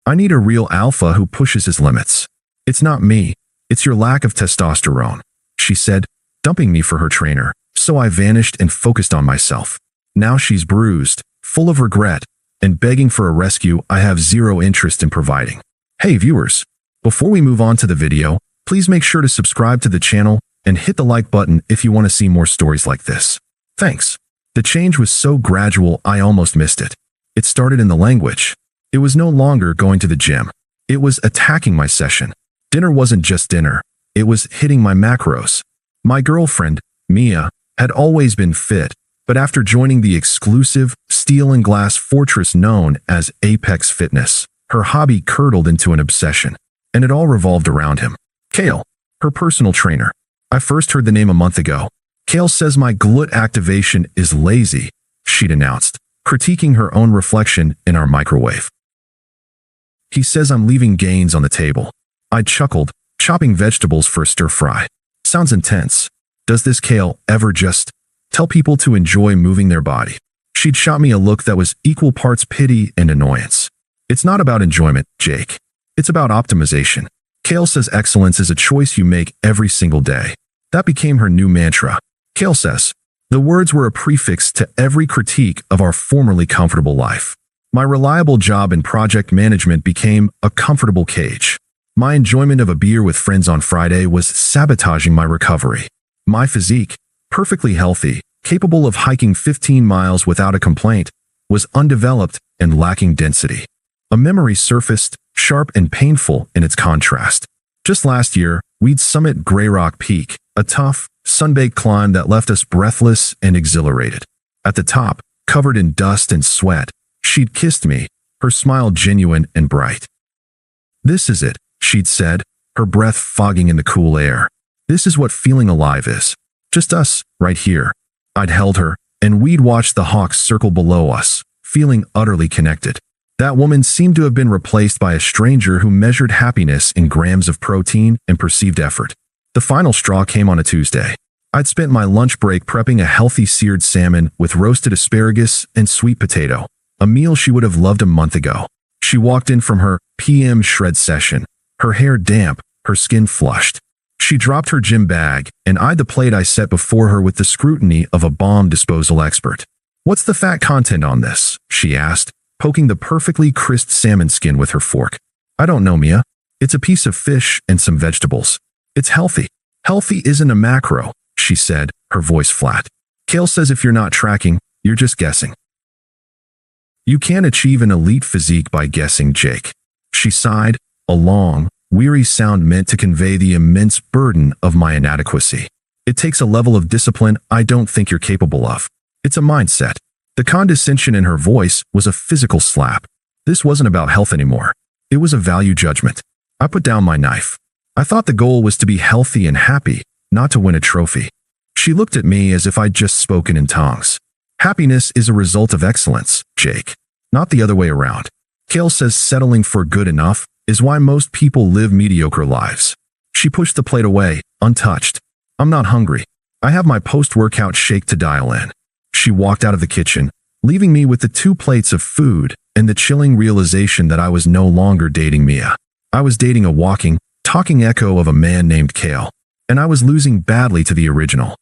I need a real alpha who pushes his limits. It's not me. It's your lack of testosterone, she said, dumping me for her trainer. So I vanished and focused on myself. Now she's bruised, full of regret, and begging for a rescue I have zero interest in providing. Hey viewers, before we move on to the video, please make sure to subscribe to the channel and hit the like button if you want to see more stories like this. Thanks. The change was so gradual I almost missed it. It started in the language. It was no longer going to the gym. It was attacking my session. Dinner wasn't just dinner. It was hitting my macros. My girlfriend, Mia, had always been fit, but after joining the exclusive steel and glass fortress known as Apex Fitness, her hobby curdled into an obsession, and it all revolved around him. Kale, her personal trainer. I first heard the name a month ago. Kale says my glut activation is lazy, she'd announced, critiquing her own reflection in our microwave. He says I'm leaving gains on the table. I chuckled, chopping vegetables for a stir-fry. Sounds intense. Does this Kale ever just tell people to enjoy moving their body? She'd shot me a look that was equal parts pity and annoyance. It's not about enjoyment, Jake. It's about optimization. Kale says excellence is a choice you make every single day. That became her new mantra. Kale says, the words were a prefix to every critique of our formerly comfortable life. My reliable job in project management became a comfortable cage. My enjoyment of a beer with friends on Friday was sabotaging my recovery. My physique, perfectly healthy, capable of hiking 15 miles without a complaint, was undeveloped and lacking density. A memory surfaced, sharp and painful in its contrast. Just last year, we'd summit Grey Rock Peak, a tough, sun-baked climb that left us breathless and exhilarated. At the top, covered in dust and sweat, she'd kissed me, her smile genuine and bright. This is it, she'd said, her breath fogging in the cool air. This is what feeling alive is. Just us, right here. I'd held her, and we'd watched the hawks circle below us, feeling utterly connected. That woman seemed to have been replaced by a stranger who measured happiness in grams of protein and perceived effort. The final straw came on a Tuesday. I'd spent my lunch break prepping a healthy seared salmon with roasted asparagus and sweet potato, a meal she would have loved a month ago. She walked in from her PM shred session, her hair damp, her skin flushed. She dropped her gym bag and eyed the plate I set before her with the scrutiny of a bomb disposal expert. What's the fat content on this? She asked, poking the perfectly crisp salmon skin with her fork. I don't know, Mia. It's a piece of fish and some vegetables. It's healthy. Healthy isn't a macro, she said, her voice flat. Kale says if you're not tracking, you're just guessing. You can't achieve an elite physique by guessing, Jake. She sighed, a long, weary sound meant to convey the immense burden of my inadequacy. It takes a level of discipline I don't think you're capable of. It's a mindset. The condescension in her voice was a physical slap. This wasn't about health anymore. It was a value judgment. I put down my knife. I thought the goal was to be healthy and happy, not to win a trophy. She looked at me as if I'd just spoken in tongues. Happiness is a result of excellence, Jake, not the other way around. Kale says settling for good enough is why most people live mediocre lives. She pushed the plate away, untouched. I'm not hungry. I have my post-workout shake to dial in. She walked out of the kitchen, leaving me with the 2 plates of food and the chilling realization that I was no longer dating Mia. I was dating a walking, talking echo of a man named Kale, and I was losing badly to the original.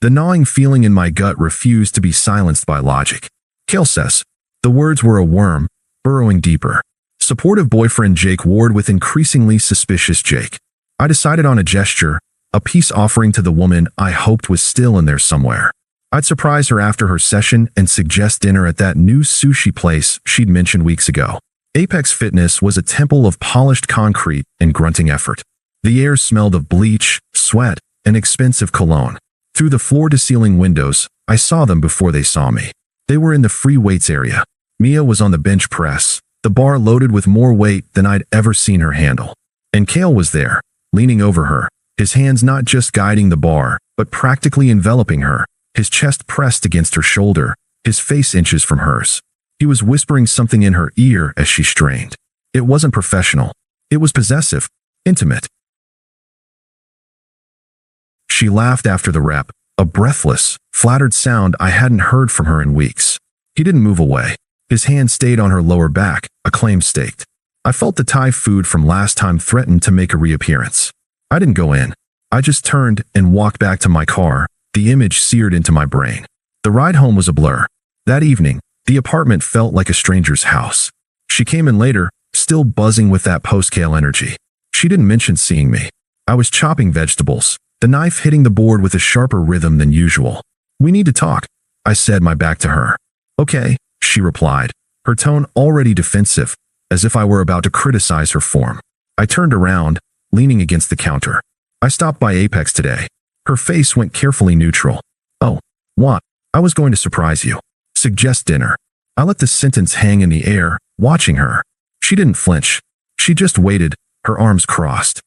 The gnawing feeling in my gut refused to be silenced by logic. Kale says. The words were a worm, burrowing deeper. Supportive boyfriend Jake warred with increasingly suspicious Jake. I decided on a gesture, a peace offering to the woman I hoped was still in there somewhere. I'd surprise her after her session and suggest dinner at that new sushi place she'd mentioned weeks ago. Apex Fitness was a temple of polished concrete and grunting effort. The air smelled of bleach, sweat, and expensive cologne. Through the floor-to-ceiling windows, I saw them before they saw me. They were in the free weights area. Mia was on the bench press, the bar loaded with more weight than I'd ever seen her handle. And Kale was there, leaning over her, his hands not just guiding the bar, but practically enveloping her, his chest pressed against her shoulder, his face inches from hers. He was whispering something in her ear as she strained. It wasn't professional. It was possessive, intimate. She laughed after the rep, a breathless, flattered sound I hadn't heard from her in weeks. He didn't move away. His hand stayed on her lower back, a claim staked. I felt the Thai food from last time threatened to make a reappearance. I didn't go in. I just turned and walked back to my car, the image seared into my brain. The ride home was a blur. That evening, the apartment felt like a stranger's house. She came in later, still buzzing with that post-Kale energy. She didn't mention seeing me. I was chopping vegetables, the knife hitting the board with a sharper rhythm than usual. "We need to talk," I said, my back to her. "Okay," she replied, her tone already defensive, as if I were about to criticize her form. I turned around, leaning against the counter. "I stopped by Apex today." Her face went carefully neutral. "Oh, what?" "I was going to surprise you. Suggest dinner." I let the sentence hang in the air, watching her. She didn't flinch. She just waited, her arms crossed.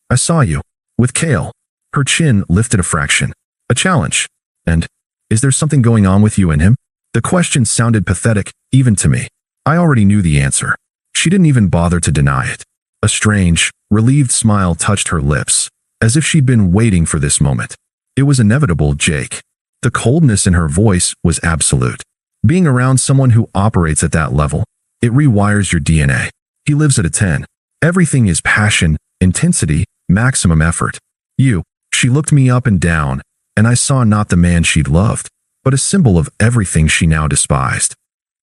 "I saw you. With Kale." Her chin lifted a fraction. "A challenge. And, is there something going on with you and him?" The question sounded pathetic, even to me. I already knew the answer. She didn't even bother to deny it. A strange, relieved smile touched her lips, as if she'd been waiting for this moment. It was inevitable, Jake. The coldness in her voice was absolute. Being around someone who operates at that level, it rewires your DNA. He lives at a 10. Everything is passion, intensity, maximum effort. You. She looked me up and down, and I saw not the man she'd loved, but a symbol of everything she now despised.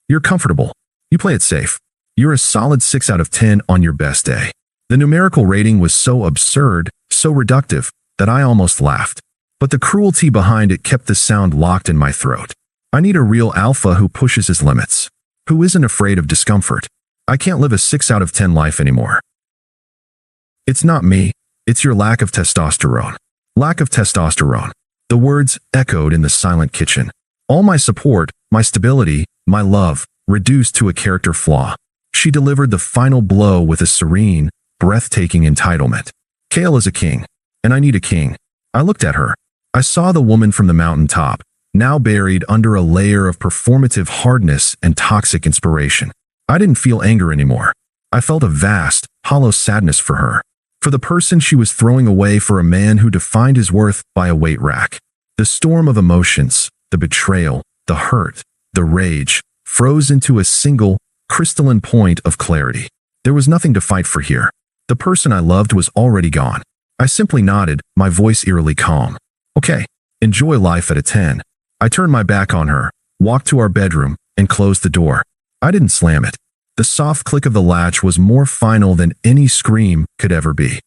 "You're comfortable. You play it safe. You're a solid 6 out of 10 on your best day." The numerical rating was so absurd, so reductive, that I almost laughed. But the cruelty behind it kept the sound locked in my throat. I need a real alpha who pushes his limits, who isn't afraid of discomfort. I can't live a 6 out of 10 life anymore. "It's not me, it's your lack of testosterone." Lack of testosterone. The words echoed in the silent kitchen. All my support, my stability, my love, reduced to a character flaw. She delivered the final blow with a serene, breathtaking entitlement. Kale is a king, and I need a king. I looked at her. I saw the woman from the mountaintop, now buried under a layer of performative hardness and toxic inspiration. I didn't feel anger anymore. I felt a vast, hollow sadness for her, for the person she was throwing away for a man who defined his worth by a weight rack. The storm of emotions, the betrayal, the hurt, the rage, froze into a single, crystalline point of clarity. There was nothing to fight for here. The person I loved was already gone. I simply nodded, my voice eerily calm. "Okay, enjoy life at a 10. I turned my back on her, walked to our bedroom, and closed the door. I didn't slam it. The soft click of the latch was more final than any scream could ever be.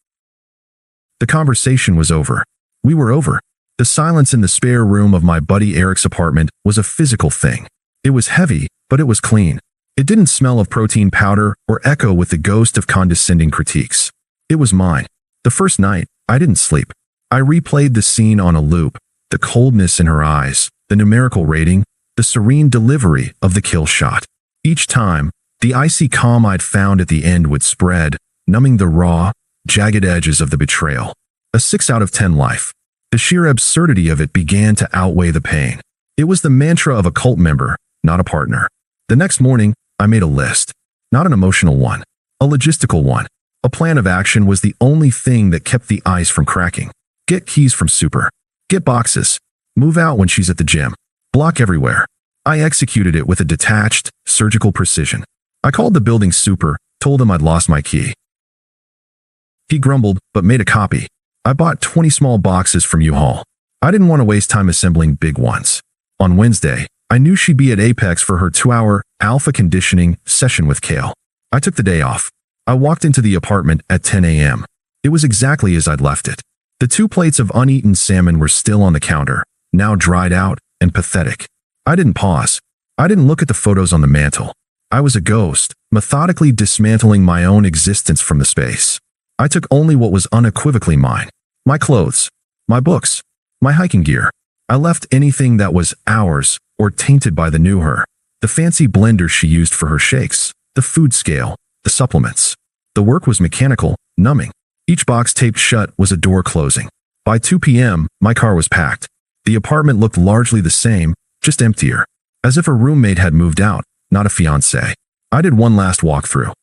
The conversation was over. We were over. The silence in the spare room of my buddy Eric's apartment was a physical thing. It was heavy, but it was clean. It didn't smell of protein powder or echo with the ghost of condescending critiques. It was mine. The first night, I didn't sleep. I replayed the scene on a loop, the coldness in her eyes, the numerical rating, the serene delivery of the kill shot. Each time, the icy calm I'd found at the end would spread, numbing the raw, jagged edges of the betrayal. A 6 out of 10 life. The sheer absurdity of it began to outweigh the pain. It was the mantra of a cult member, not a partner. The next morning, I made a list. Not an emotional one, a logistical one. A plan of action was the only thing that kept the ice from cracking. Get keys from Super. Get boxes. Move out when she's at the gym. Block everywhere. I executed it with a detached, surgical precision. I called the building Super, told him I'd lost my key. He grumbled, but made a copy. I bought 20 small boxes from U-Haul. I didn't want to waste time assembling big ones. On Wednesday, I knew she'd be at Apex for her 2-hour alpha conditioning session with Kale. I took the day off. I walked into the apartment at 10 a.m. It was exactly as I'd left it. The 2 plates of uneaten salmon were still on the counter, now dried out and pathetic. I didn't pause. I didn't look at the photos on the mantle. I was a ghost, methodically dismantling my own existence from the space. I took only what was unequivocally mine. My clothes, my books, my hiking gear. I left anything that was ours or tainted by the new her. The fancy blender she used for her shakes, the food scale, the supplements. The work was mechanical, numbing. Each box taped shut was a door closing. By 2 p.m., my car was packed. The apartment looked largely the same, just emptier. As if a roommate had moved out, not a fiancé. I did one last walkthrough.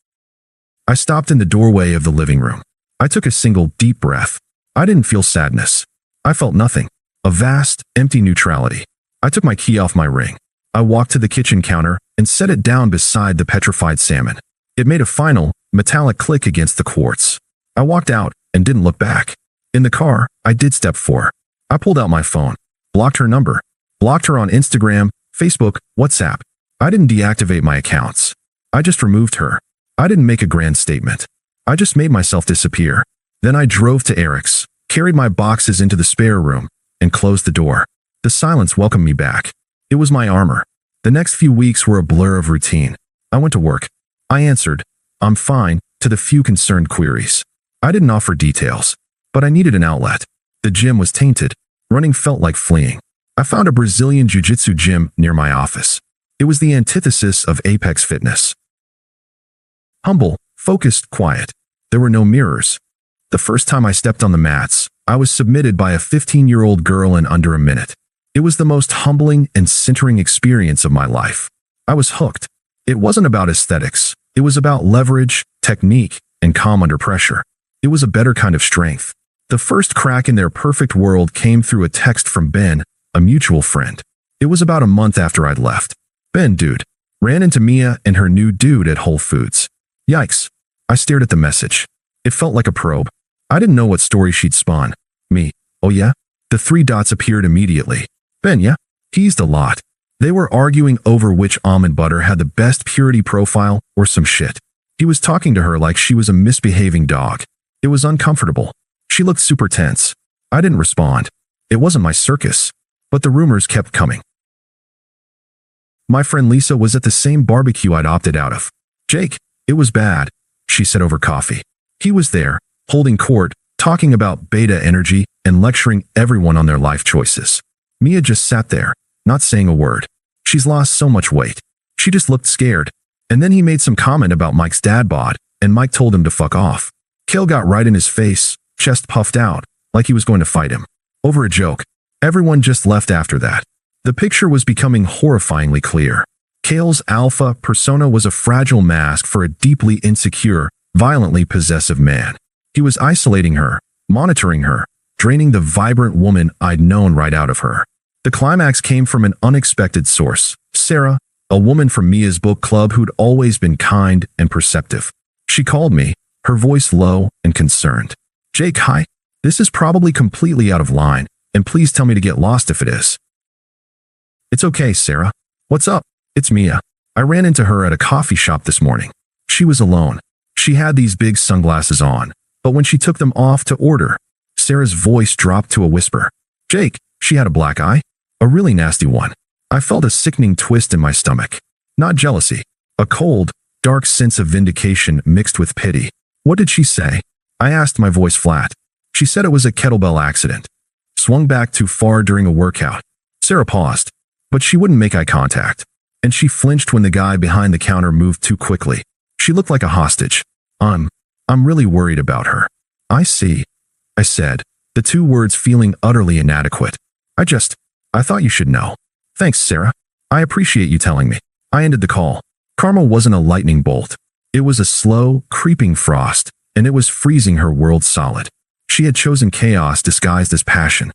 I stopped in the doorway of the living room. I took a single deep breath. I didn't feel sadness. I felt nothing. A vast, empty neutrality. I took my key off my ring. I walked to the kitchen counter, and set it down beside the petrified salmon. It made a final, metallic click against the quartz. I walked out and didn't look back. In the car, I did step 4. I pulled out my phone, blocked her number, blocked her on Instagram, Facebook, WhatsApp. I didn't deactivate my accounts. I just removed her. I didn't make a grand statement. I just made myself disappear. Then I drove to Eric's, carried my boxes into the spare room, and closed the door. The silence welcomed me back. It was my armor. The next few weeks were a blur of routine. I went to work. I answered, "I'm fine," to the few concerned queries. I didn't offer details, but I needed an outlet. The gym was tainted. Running felt like fleeing. I found a Brazilian jiu-jitsu gym near my office. It was the antithesis of Apex Fitness. Humble, focused, quiet. There were no mirrors. The first time I stepped on the mats, I was submitted by a 15-year-old girl in under a minute. It was the most humbling and centering experience of my life. I was hooked. It wasn't about aesthetics. It was about leverage, technique, and calm under pressure. It was a better kind of strength. The first crack in their perfect world came through a text from Ben, a mutual friend. It was about a month after I'd left. Ben, dude, ran into Mia and her new dude at Whole Foods. Yikes. I stared at the message. It felt like a probe. I didn't know what story she'd spawn. Me, oh yeah? The 3 dots appeared immediately. Ben, yeah? Teased a lot. They were arguing over which almond butter had the best purity profile or some shit. He was talking to her like she was a misbehaving dog. It was uncomfortable. She looked super tense. I didn't respond. It wasn't my circus. But the rumors kept coming. My friend Lisa was at the same barbecue I'd opted out of. Jake, it was bad, she said over coffee. He was there, holding court, talking about beta energy and lecturing everyone on their life choices. Mia just sat there, not saying a word. She's lost so much weight. She just looked scared. And then he made some comment about Mike's dad bod, and Mike told him to fuck off. Kale got right in his face, chest puffed out, like he was going to fight him. Over a joke. Everyone just left after that. The picture was becoming horrifyingly clear. Kale's alpha persona was a fragile mask for a deeply insecure, violently possessive man. He was isolating her, monitoring her, draining the vibrant woman I'd known right out of her. The climax came from an unexpected source, Sarah, a woman from Mia's book club who'd always been kind and perceptive. She called me, her voice low and concerned. Jake, hi. This is probably completely out of line, and please tell me to get lost if it is. It's okay, Sarah. What's up? It's Mia. I ran into her at a coffee shop this morning. She was alone. She had these big sunglasses on, but when she took them off to order, Sarah's voice dropped to a whisper. Jake, she had a black eye. A really nasty one. I felt a sickening twist in my stomach. Not jealousy. A cold, dark sense of vindication mixed with pity. What did she say? I asked, my voice flat. She said it was a kettlebell accident. Swung back too far during a workout. Sarah paused, but she wouldn't make eye contact. And she flinched when the guy behind the counter moved too quickly. She looked like a hostage. I'm really worried about her. I see, I said, the 2 words feeling utterly inadequate. I thought you should know. Thanks, Sarah. I appreciate you telling me. I ended the call. Karma wasn't a lightning bolt. It was a slow, creeping frost, and it was freezing her world solid. She had chosen chaos disguised as passion.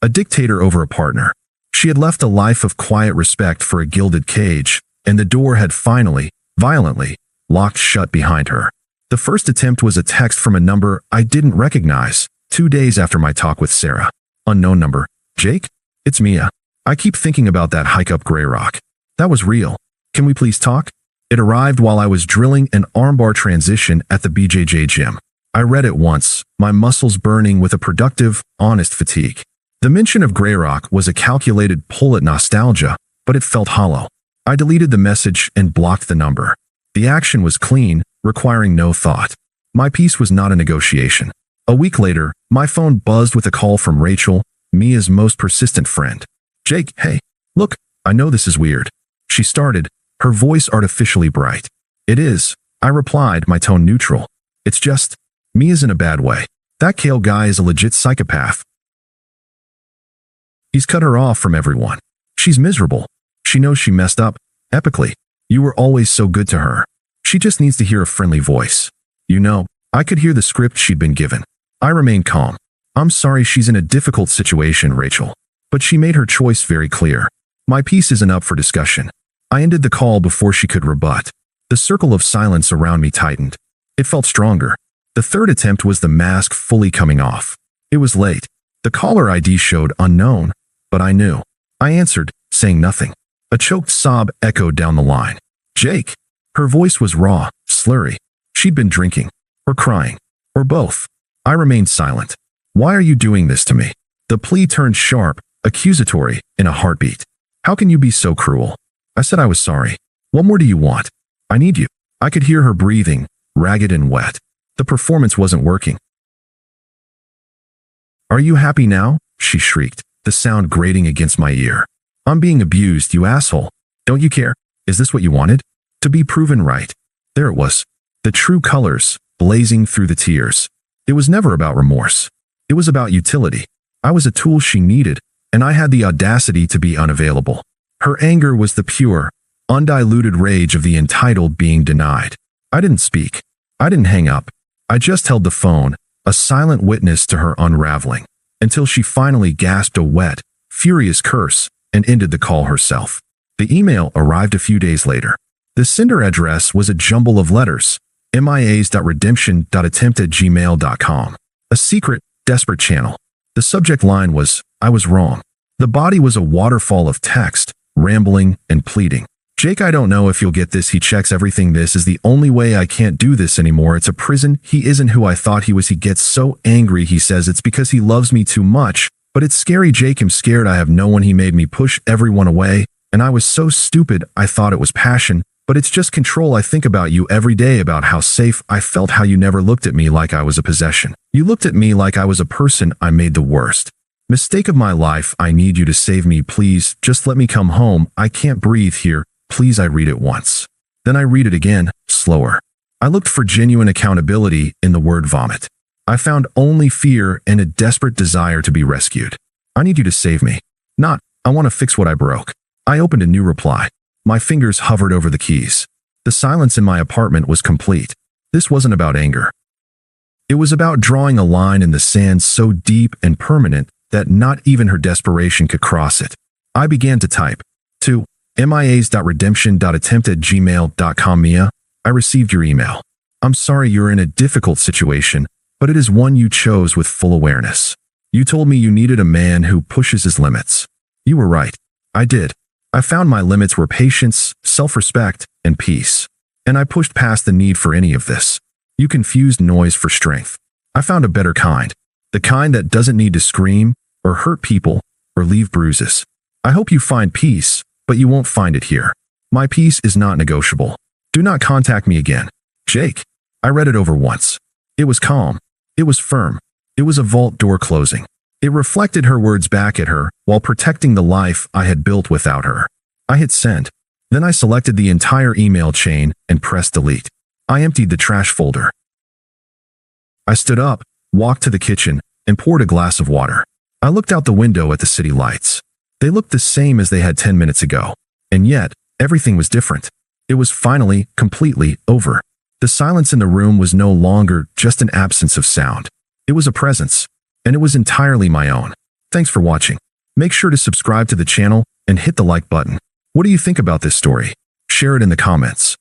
A dictator over a partner. She had left a life of quiet respect for a gilded cage, and the door had finally, violently, locked shut behind her. The first attempt was a text from a number I didn't recognize, 2 days after my talk with Sarah. Unknown number. Jake? It's Mia. I keep thinking about that hike up Grey Rock. That was real. Can we please talk? It arrived while I was drilling an armbar transition at the BJJ gym. I read it once, my muscles burning with a productive, honest fatigue. The mention of Grey Rock was a calculated pull at nostalgia, but it felt hollow. I deleted the message and blocked the number. The action was clean, requiring no thought. My piece was not a negotiation. A week later, my phone buzzed with a call from Rachel, Mia's most persistent friend. Jake, hey, look, I know this is weird. She started, her voice artificially bright. It is, I replied, my tone neutral. It's just, Mia's in a bad way. That Kale guy is a legit psychopath. He's cut her off from everyone. She's miserable. She knows she messed up, epically. You were always so good to her. She just needs to hear a friendly voice. You know, I could hear the script she'd been given. I remained calm. I'm sorry she's in a difficult situation, Rachel. But she made her choice very clear. My piece isn't up for discussion. I ended the call before she could rebut. The circle of silence around me tightened. It felt stronger. The third attempt was the mask fully coming off. It was late. The caller ID showed unknown, but I knew. I answered, saying nothing. A choked sob echoed down the line. Jake. Her voice was raw, slurry. She'd been drinking, or crying, or both. I remained silent. Why are you doing this to me? The plea turned sharp, accusatory, in a heartbeat. How can you be so cruel? I said I was sorry. What more do you want? I need you. I could hear her breathing, ragged and wet. The performance wasn't working. Are you happy now? She shrieked, the sound grating against my ear. I'm being abused, you asshole. Don't you care? Is this what you wanted? To be proven right. There it was. The true colors, blazing through the tears. It was never about remorse. It was about utility. I was a tool she needed, and I had the audacity to be unavailable. Her anger was the pure, undiluted rage of the entitled being denied. I didn't speak. I didn't hang up. I just held the phone, a silent witness to her unraveling, until she finally gasped a wet, furious curse and ended the call herself. The email arrived a few days later. The sender address was a jumble of letters, mias.redemption.attempt@gmail.com. A secret, desperate channel. The subject line was, I was wrong. The body was a waterfall of text, rambling and pleading. Jake, I don't know if you'll get this. He checks everything. This is the only way. I can't do this anymore. It's a prison. He isn't who I thought he was. He gets so angry. He says it's because he loves me too much. But it's scary, Jake. I'm scared. I have no one. He made me push everyone away. And I was so stupid. I thought it was passion. But it's just control. I think about you every day, about how safe I felt, how you never looked at me like I was a possession. You looked at me like I was a person. I made the worst mistake of my life. I need you to save me. Please, just let me come home. I can't breathe here. Please. I read it once. Then I read it again, slower. I looked for genuine accountability in the word vomit. I found only fear and a desperate desire to be rescued. I need you to save me. Not, I want to fix what I broke. I opened a new reply. My fingers hovered over the keys. The silence in my apartment was complete. This wasn't about anger. It was about drawing a line in the sand so deep and permanent that not even her desperation could cross it. I began to type. To mias.redemption.attempt@gmail.com. Mia, I received your email. I'm sorry you're in a difficult situation, but it is one you chose with full awareness. You told me you needed a man who pushes his limits. You were right. I did. I found my limits were patience, self-respect, and peace. And I pushed past the need for any of this. You confused noise for strength. I found a better kind. The kind that doesn't need to scream, or hurt people, or leave bruises. I hope you find peace, but you won't find it here. My peace is not negotiable. Do not contact me again. Jake. I read it over once. It was calm. It was firm. It was a vault door closing. It reflected her words back at her while protecting the life I had built without her. I hit send. Then I selected the entire email chain and pressed delete. I emptied the trash folder. I stood up, walked to the kitchen, and poured a glass of water. I looked out the window at the city lights. They looked the same as they had 10 minutes ago. And yet, everything was different. It was finally, completely over. The silence in the room was no longer just an absence of sound. It was a presence. And it was entirely my own. Thanks for watching. Make sure to subscribe to the channel and hit the like button. What do you think about this story? Share it in the comments.